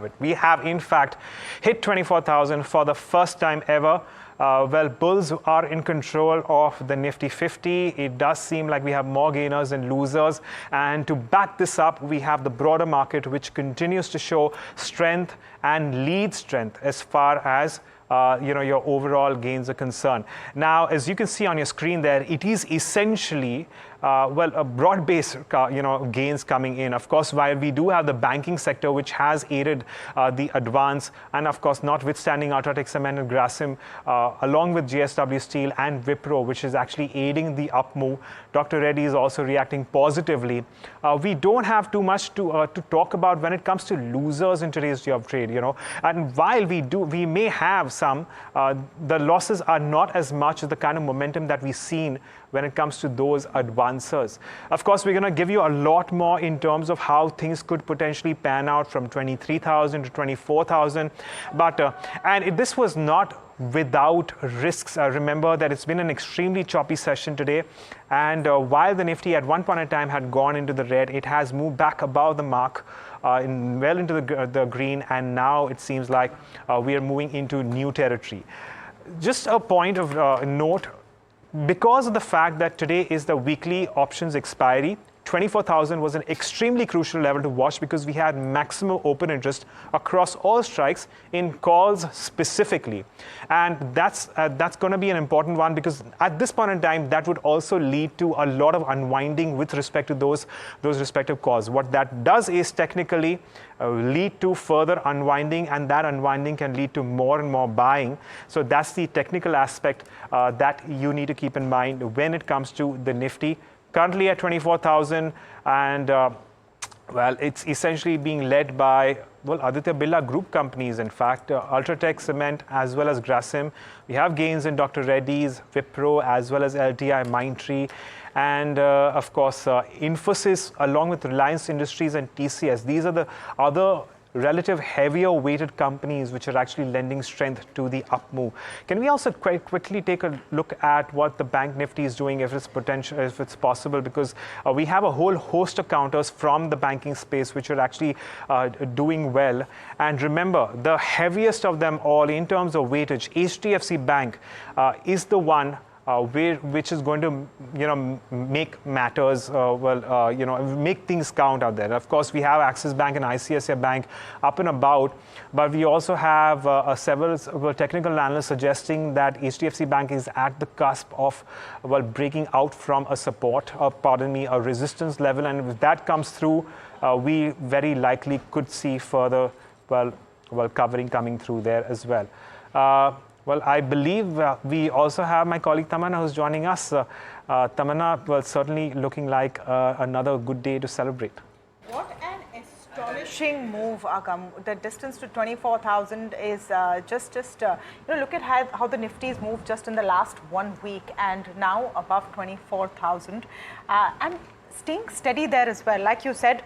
Profit. We have, in fact, hit 24,000 for the first time ever. Bulls are in control of the Nifty 50. It does seem like we have more gainers than losers. And to back this up, we have the broader market, which continues to show strength and lead strength as far as your overall gains are concerned. Now, as you can see on your screen there, it is essentially a broad-based gains coming in. Of course, while we do have the banking sector, which has aided the advance, and of course, notwithstanding Ultratech Cement and Grasim, along with JSW Steel and Wipro, which is actually aiding the up move. Dr. Reddy is also reacting positively. We don't have too much to talk about when it comes to losers in today's day of trade, And while we may have some, the losses are not as much as the kind of momentum that we've seen when it comes to those advancers. Of course, we're going to give you a lot more in terms of how things could potentially pan out from 23,000 to 24,000. And this was not without risks. Remember that it's been an extremely choppy session today. And while the Nifty at one point in time had gone into the red, it has moved back above the mark well into the green. And now it seems like we are moving into new territory. Just a point of note, because of the fact that today is the weekly options expiry, 24,000 was an extremely crucial level to watch because we had maximum open interest across all strikes in calls specifically. And that's going to be an important one because at this point in time, that would also lead to a lot of unwinding with respect to those respective calls. What that does is technically lead to further unwinding, and that unwinding can lead to more and more buying. So that's the technical aspect that you need to keep in mind when it comes to the Nifty. Currently at 24,000, and it's essentially being led by Aditya Birla Group companies. In fact, Ultratech Cement as well as Grasim. We have gains in Dr. Reddy's, Wipro as well as LTI, Mindtree, and of course Infosys along with Reliance Industries and TCS. These are the other relative heavier weighted companies which are actually lending strength to the up move. Can we also quite quickly take a look at what the Bank Nifty is doing, if it's possible, because we have a whole host of counters from the banking space which are actually doing well. And remember, the heaviest of them all in terms of weightage, HDFC Bank is the one which is going to, make matters, make things count out there. Of course, we have Axis Bank and ICICI Bank up and about, but we also have several technical analysts suggesting that HDFC Bank is at the cusp of, breaking out from a support, a resistance level. And if that comes through, we very likely could see further, covering coming through there as well. I believe we also have my colleague Tamanna who's joining us. Tamanna, certainly looking like another good day to celebrate. What an astonishing move, Agam. The distance to 24,000 is look at how the Nifty's moved just in the last 1 week and now above 24,000 and staying steady there as well. Like you said,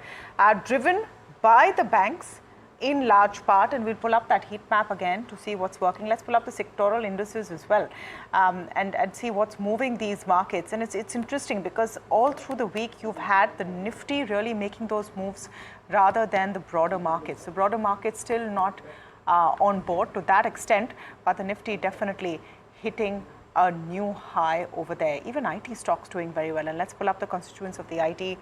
driven by the banks in large part, and we'll pull up that heat map again to see what's working. Let's pull up the sectoral indices as well and see what's moving these markets. And it's interesting because all through the week you've had the Nifty really making those moves rather than the broader markets. The broader markets still not on board to that extent, but the Nifty definitely hitting a new high over there. Even IT stocks doing very well. And let's pull up the constituents of the IT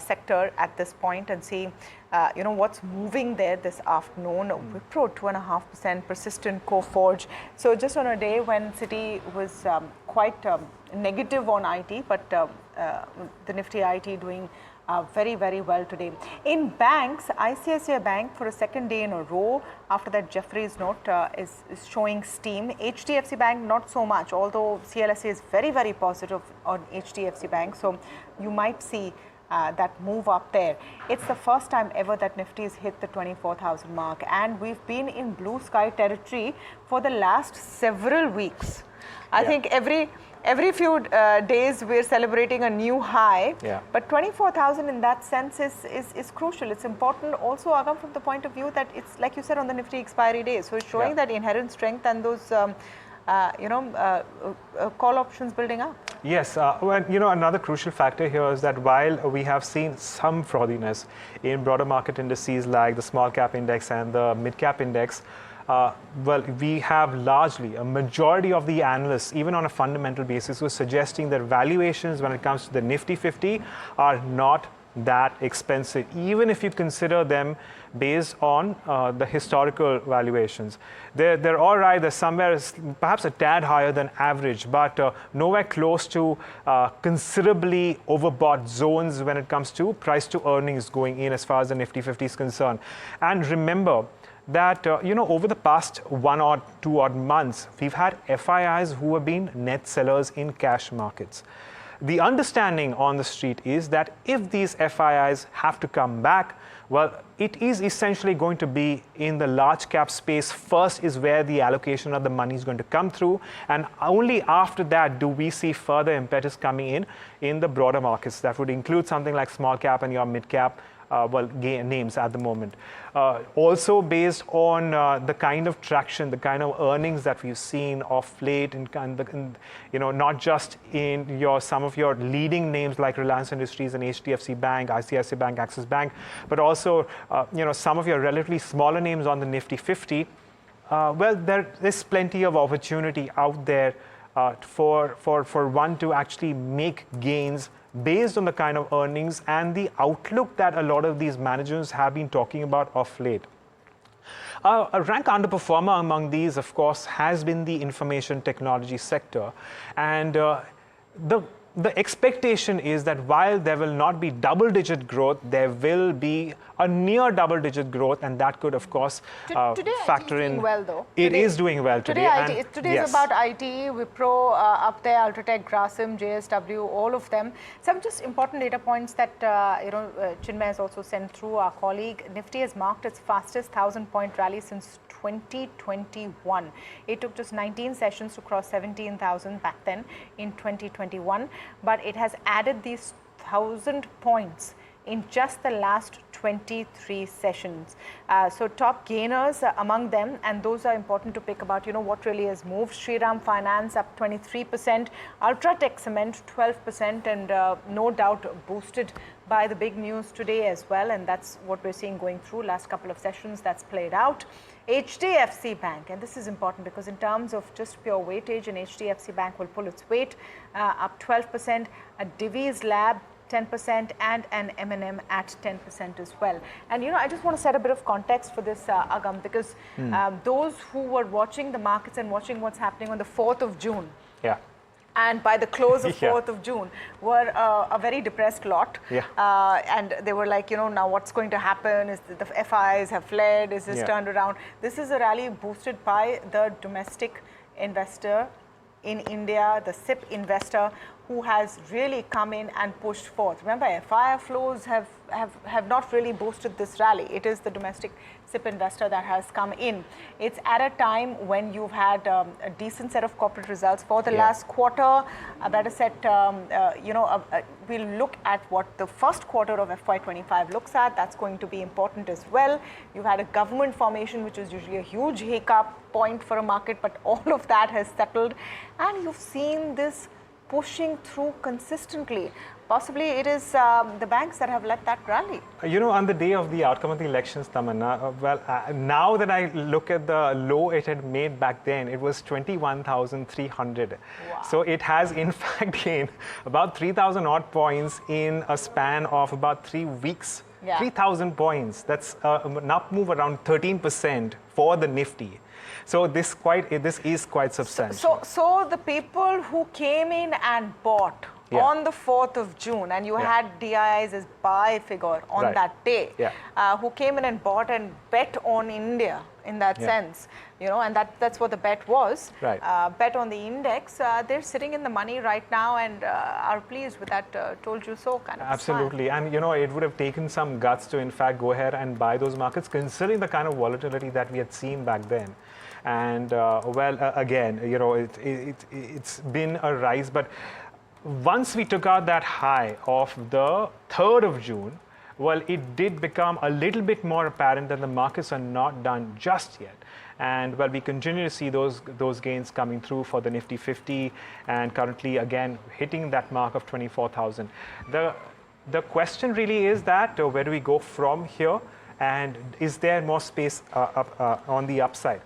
sector at this point and see what's moving there this afternoon. Wipro 2.5%, persistent, Coforge. So just on a day when Citi was quite negative on IT, but the Nifty IT doing very, very well today. In banks, ICICI Bank for a second day in a row after that Jeffries note is showing steam. HDFC Bank not so much, although CLSA is very, very positive on HDFC Bank. So you might see that move up there. It's the first time ever that Nifty has hit the 24,000 mark, and we've been in blue sky territory for the last several weeks. I think every few days we're celebrating a new high, but 24,000 in that sense is crucial. It's important also, Agam, from the point of view that it's like you said on the Nifty expiry day. So it's showing that inherent strength and those call options building up. Yes, well, another crucial factor here is that while we have seen some frothiness in broader market indices like the small cap index and the mid cap index, well, we have largely a majority of the analysts, even on a fundamental basis, who are suggesting that valuations when it comes to the Nifty 50 are not that expensive, even if you consider them based on the historical valuations. They're all right. They're somewhere perhaps a tad higher than average, but nowhere close to considerably overbought zones when it comes to price to earnings going in as far as the Nifty 50 is concerned. And remember that over the past 1 or 2 odd months, we've had FIIs who have been net sellers in cash markets. The understanding on the street is that if these FIIs have to come back, well, it is essentially going to be in the large cap space. First is where the allocation of the money is going to come through, and only after that do we see further impetus coming in the broader markets. That would include something like small cap and your mid cap names at the moment. Also based on the kind of traction, the kind of earnings that we've seen of late, not just in some of your leading names like Reliance Industries and HDFC Bank, ICICI Bank, Axis Bank, but also some of your relatively smaller names on the Nifty 50. Well, there is plenty of opportunity out there for one to actually make gains based on the kind of earnings and the outlook that a lot of these managers have been talking about of late. A rank underperformer among these, of course, has been the information technology sector. And the expectation is that while there will not be double-digit growth, there will be a near double-digit growth, and that could, of course, factor in. Well, though. It is doing well today. Today is about IT, Wipro up there, Ultratech, Grasim, JSW, all of them. Some just important data points that Chinmay has also sent through, our colleague. Nifty has marked its fastest 1,000-point rally since 2021. It took just 19 sessions to cross 17,000 back then in 2021, but it has added these 1,000 points in just the last 23 sessions. So top gainers among them, and those are important to pick about, what really has moved. Shriram Finance up 23%, Ultratech Cement 12%, and no doubt boosted by the big news today as well, and that's what we're seeing going through last couple of sessions. That's played out. HDFC Bank, and this is important because in terms of just pure weightage, and HDFC Bank will pull its weight, up 12%, a Divi's Lab 10%, and an M&M at 10% as well. And I just want to set a bit of context for this, Agam, because those who were watching the markets and watching what's happening on the 4th of June, and by the close of 4th of June, were a very depressed lot. And they were like, now what's going to happen? Is the FIs have fled? Is this turned around? This is a rally boosted by the domestic investor in India, the SIP investor, who has really come in and pushed forth. Remember, FII flows have not really boosted this rally. It is the domestic SIP investor that has come in. It's at a time when you've had a decent set of corporate results for the last quarter. A better set, we'll look at what the first quarter of FY25 looks at. That's going to be important as well. You've had a government formation, which is usually a huge hiccup point for a market, but all of that has settled. And you've seen this pushing through consistently. Possibly it is the banks that have led that rally. On the day of the outcome of the elections, Tamanna, now that I look at the low it had made back then, it was 21,300. Wow. So it has in fact gained about 3,000 odd points in a span of about 3 weeks. 3,000 points. That's an up move around 13% for the Nifty. So this is quite substantial. So the people who came in and bought on the 4th of June, and you had DIIs as buy figure on that day, who came in and bought and bet on India in that sense, and that's what the bet was. Bet on the index. They're sitting in the money right now and are pleased with that told you so kind of Absolutely. smile. And it would have taken some guts to in fact go ahead and buy those markets, considering the kind of volatility that we had seen back then. And again, it's been a rise, but once we took out that high of the 3rd of June, well, it did become a little bit more apparent that the markets are not done just yet. And well, we continue to see those gains coming through for the Nifty 50, and currently again hitting that mark of 24,000. The question really is that where do we go from here, and is there more space on the upside?